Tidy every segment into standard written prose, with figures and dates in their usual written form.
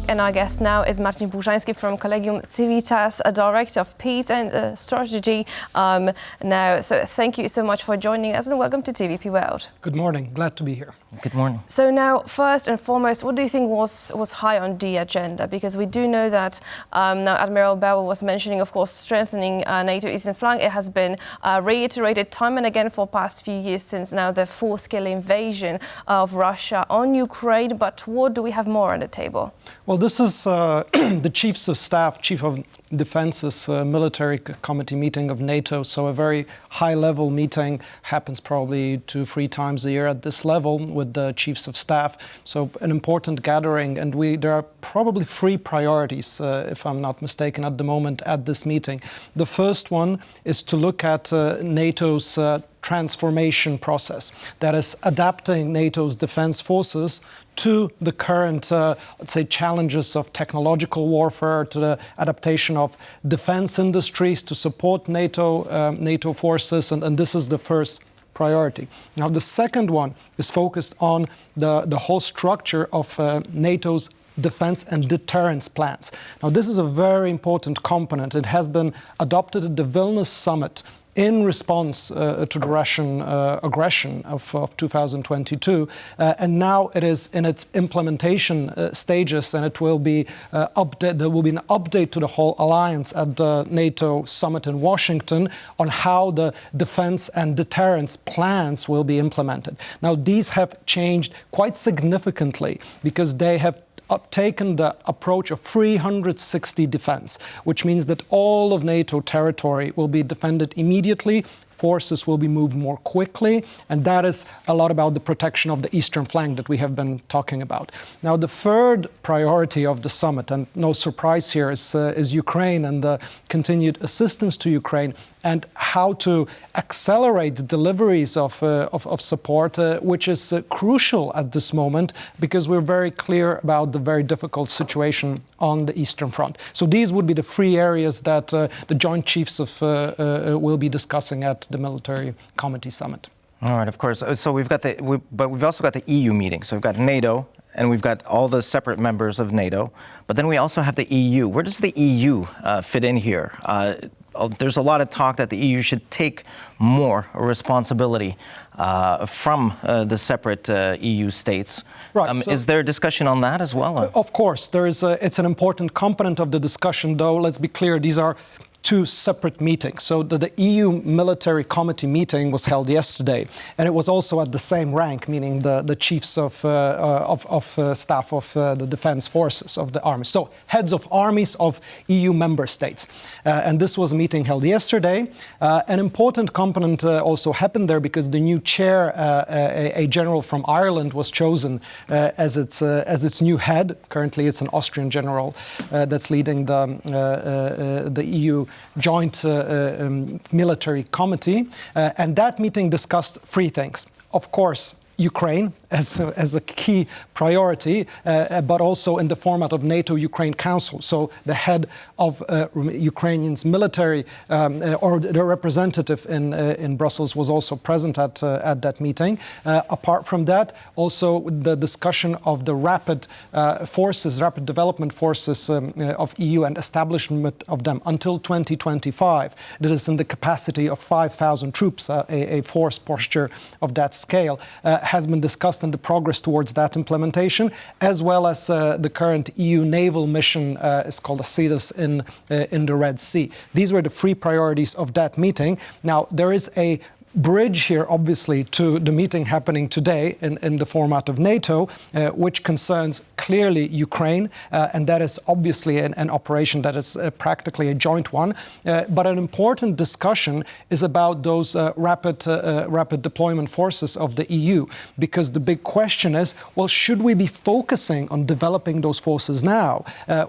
and our guest now is Marcin Bużański from Collegium Civitas, a Director of Peace and Strategy now. So thank you so much for joining us and welcome to TVP World. Good morning, glad to be here. Good morning. So now, first and foremost, what do you think was high on the agenda? Because we do know that now Admiral Bauer was mentioning, of course, strengthening NATO eastern flank. It has been reiterated time and again for past few years since now the full-scale invasion of Russia on Ukraine. But what do we have more on the table? Well, this is the Chiefs of Staff, Chief of Defense's military committee meeting of NATO. So a very high-level meeting happens probably 2-3 times a year at this level with the Chiefs of Staff. So an important gathering, and there are probably 3 priorities, if I'm not mistaken, at the moment at this meeting. The first one is to look at NATO's transformation process, that is adapting NATO's defense forces to the current, let's say, challenges of technological warfare, to the adaptation of defense industries to support NATO forces, and this is the first priority. Now, the second one is focused on the whole structure of NATO's defense and deterrence plans. Now, this is a very important component. It has been adopted at the Vilnius summit in response to the Russian aggression of 2022, and now it is in its implementation stages, and it will be there will be an update to the whole alliance at the NATO summit in Washington on how the defense and deterrence plans will be implemented. Now, these have changed quite significantly because they have taken the approach of 360 defense, which means that all of NATO territory will be defended immediately. Forces will be moved more quickly, and that is a lot about the protection of the eastern flank that we have been talking about. Now, the third priority of the summit, and no surprise here, is Ukraine and the continued assistance to Ukraine and how to accelerate deliveries of support, which is crucial at this moment because we're very clear about the very difficult situation on the Eastern Front. So these would be the 3 areas that the Joint Chiefs will be discussing at the Military Committee Summit. All right, of course. So but we've also got the EU meeting. So we've got NATO, and we've got all the separate members of NATO. But then we also have the EU. Where does the EU fit in here? There's a lot of talk that the EU should take more responsibility from the separate EU states. Right. Is there a discussion on that as well? Of course, it's an important component of the discussion, though. Let's be clear, these are 2 separate meetings. So the EU Military Committee meeting was held yesterday, and it was also at the same rank, meaning the chiefs of staff of the defense forces of the army. So heads of armies of EU member states. And this was a meeting held yesterday. An important component also happened there because the new chair, a general from Ireland, was chosen as its new head. Currently, it's an Austrian general that's leading the EU Joint Military Committee, and that meeting discussed 3 things. Of course, Ukraine as a key priority, but also in the format of NATO-Ukraine Council. So the head of Ukrainian's military or the representative in Brussels was also present at that meeting. Apart from that, also the discussion of the rapid development forces of EU and establishment of them until 2025. That is in the capacity of 5,000 troops, a force posture of that scale, has been discussed and the progress towards that implementation, as well as the current EU naval mission is called ASIDAS in the Red Sea. These were the 3 priorities of that meeting. Now, there is a bridge here, obviously, to the meeting happening today in the format of NATO, which concerns clearly Ukraine, and that is obviously an operation that is practically a joint one. But an important discussion is about those rapid deployment forces of the EU, because the big question is, well, should we be focusing on developing those forces now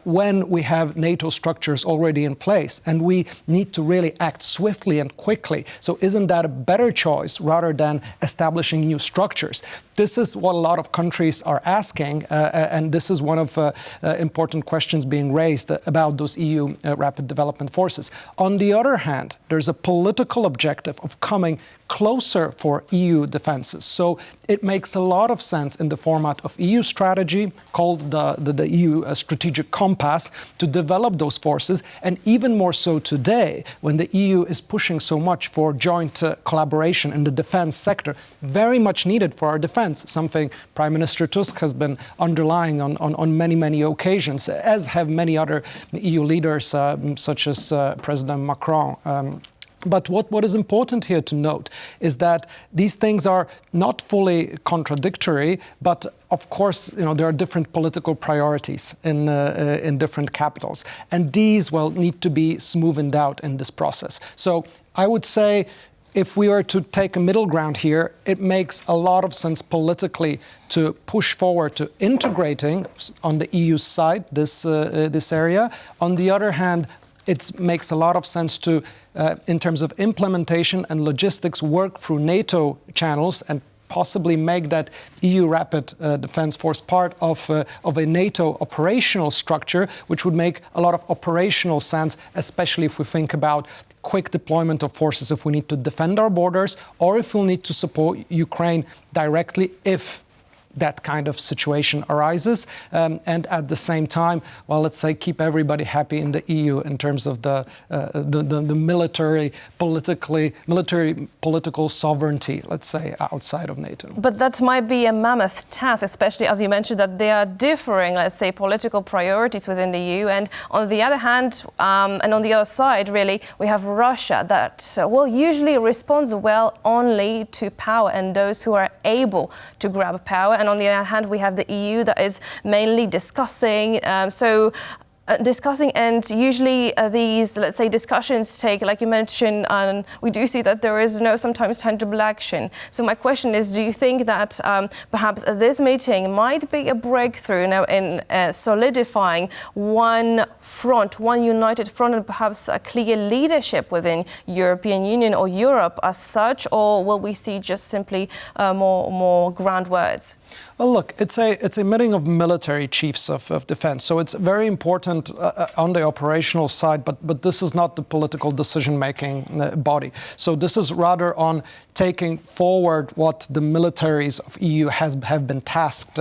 when we have NATO structures already in place and we need to really act swiftly and quickly? So isn't that a better choice rather than establishing new structures? This is what a lot of countries are asking, and this is one of important questions being raised about those EU rapid development forces. On the other hand, there's a political objective of coming closer for EU defenses. So it makes a lot of sense in the format of EU strategy, called the EU Strategic Compass, to develop those forces, and even more so today, when the EU is pushing so much for joint collaboration in the defense sector, very much needed for our defense, something Prime Minister Tusk has been underlying on many, many occasions, as have many other EU leaders, such as President Macron. But what is important here to note is that these things are not fully contradictory, but of course, there are different political priorities in different capitals, and these need to be smoothened out in this process. So I would say, if we were to take a middle ground here, it makes a lot of sense politically to push forward to integrating on the EU side this area. On the other hand, it makes a lot of sense to, in terms of implementation and logistics, work through NATO channels and possibly make that EU Rapid Defence Force part of a NATO operational structure, which would make a lot of operational sense, especially if we think about quick deployment of forces if we need to defend our borders, or if we'll need to support Ukraine directly if that kind of situation arises, and at the same time, let's say, keep everybody happy in the EU in terms of the military political sovereignty, let's say, outside of NATO. But that might be a mammoth task, especially as you mentioned that there are differing, let's say, political priorities within the EU, and on the other hand, and on the other side, really, we have Russia that usually responds well only to power and those who are able to grab power. And on the other hand, we have the EU that is mainly discussing. Discussing, and usually these, let's say, discussions take, like you mentioned, and we do see that there is no sometimes tangible action. So my question is, do you think that perhaps this meeting might be a breakthrough now in solidifying one front, one united front, and perhaps a clear leadership within European Union or Europe as such, or will we see just simply more grand words? Well, look, it's a meeting of military chiefs of defense, so it's very important on the operational side, but this is not the political decision-making body. So this is rather on taking forward what the militaries of EU have been tasked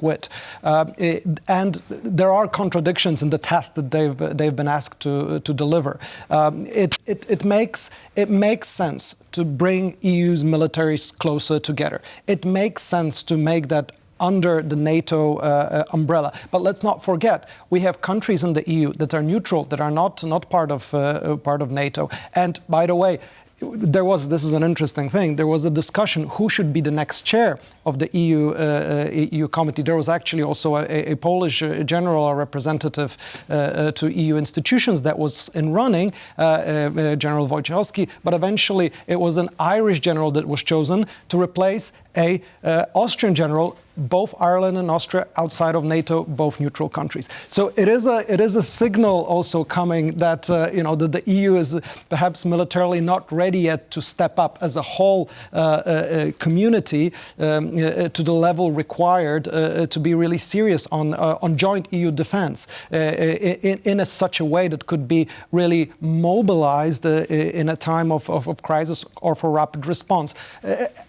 with, and there are contradictions in the task that they've been asked to deliver. It makes sense to bring EU's militaries closer together. It makes sense to make that under the NATO umbrella. But let's not forget, we have countries in the EU that are neutral, that are not part of NATO. And by the way, this is an interesting thing, there was a discussion who should be the next chair of the EU committee. There was actually also a Polish general, a representative to EU institutions that was in running, General Wojciechowski, but eventually it was an Irish general that was chosen to replace a Austrian general, both Ireland and Austria outside of NATO, both neutral countries. So it is a signal also coming that that the EU is perhaps militarily not ready yet to step up as a whole community to the level required to be really serious on joint EU defense in such a way that could be really mobilized in a time of crisis or for rapid response.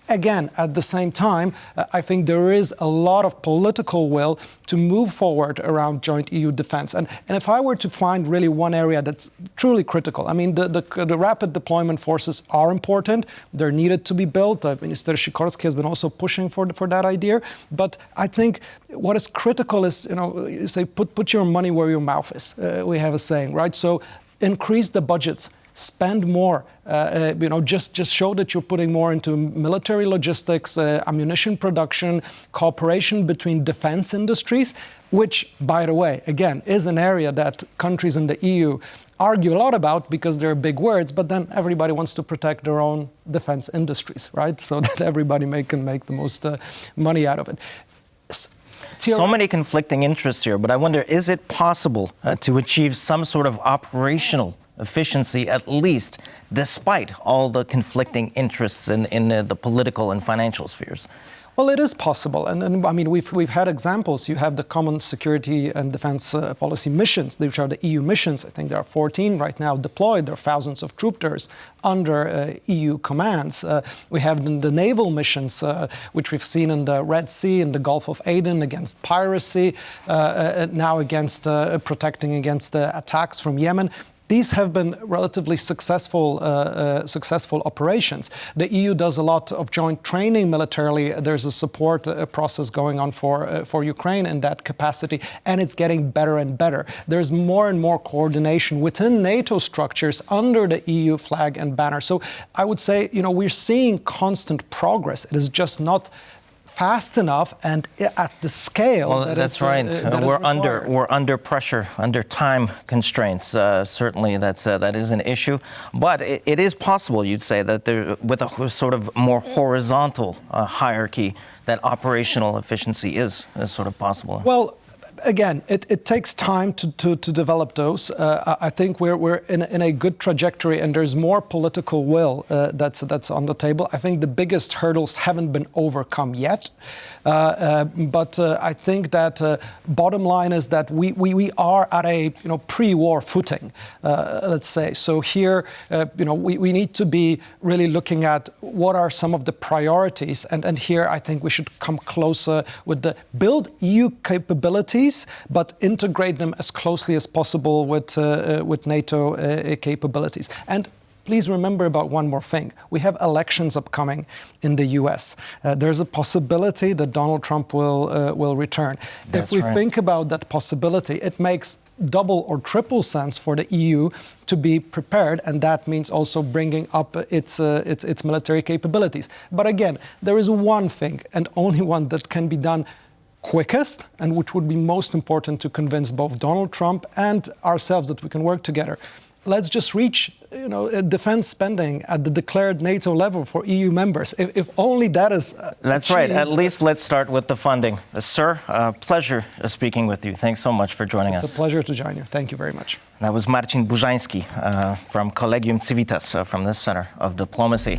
Again, at the same time, I think there is a lot of political will to move forward around joint EU defense. And if I were to find really one area that's truly critical, I mean, the rapid deployment forces are important. They're needed to be built. Minister Sikorski has been also pushing for that idea. But I think what is critical is, you say, put your money where your mouth is. We have a saying, right? So increase the budgets. Spend more, just show that you're putting more into military logistics, ammunition production, cooperation between defense industries, which, by the way, again, is an area that countries in the EU argue a lot about because they're big words, but then everybody wants to protect their own defense industries, right? So that everybody can make the most money out of it. So many conflicting interests here, but I wonder, is it possible to achieve some sort of operational efficiency, at least, despite all the conflicting interests in the political and financial spheres? Well, it is possible, and I mean we've had examples. You have the Common Security and Defence Policy missions, which are the EU missions. I think there are 14 right now deployed. There are thousands of troopers under EU commands. We have the naval missions, which we've seen in the Red Sea, in the Gulf of Aden against piracy, now against protecting against attacks from Yemen. These have been relatively successful operations. The EU does a lot of joint training militarily. There's a support process going on for Ukraine in that capacity, and it's getting better and better. There's more and more coordination within NATO structures under the EU flag and banner. So I would say, we're seeing constant progress. It is just not fast enough and at the scale. Well, that's right. We're under pressure, under time constraints. Certainly, that is an issue. But it is possible, you'd say, that there, with a sort of more horizontal hierarchy, that operational efficiency is sort of possible. Well, again, it takes time to develop those. I think we're in a good trajectory, and there's more political will that's on the table. I think the biggest hurdles haven't been overcome yet, but I think that bottom line is that we are at a pre-war footing, let's say. So here, we need to be really looking at what are some of the priorities, and here I think we should come closer with the build EU capabilities, but integrate them as closely as possible with NATO capabilities. And please remember about one more thing. We have elections upcoming in the US. There's a possibility that Donald Trump will return. That's if we right. think about that possibility, it makes double or triple sense for the EU to be prepared, and that means also bringing up its military capabilities. But again, there is one thing, and only one, that can be done quickest, and which would be most important to convince both Donald Trump and ourselves that we can work together. Let's just reach, defense spending at the declared NATO level for EU members. If only that is That's right. At least let's start with the funding. Sir, pleasure speaking with you. Thanks so much for joining us. It's a pleasure to join you. Thank you very much. That was Marcin Bużański from Collegium Civitas from the Center of Diplomacy.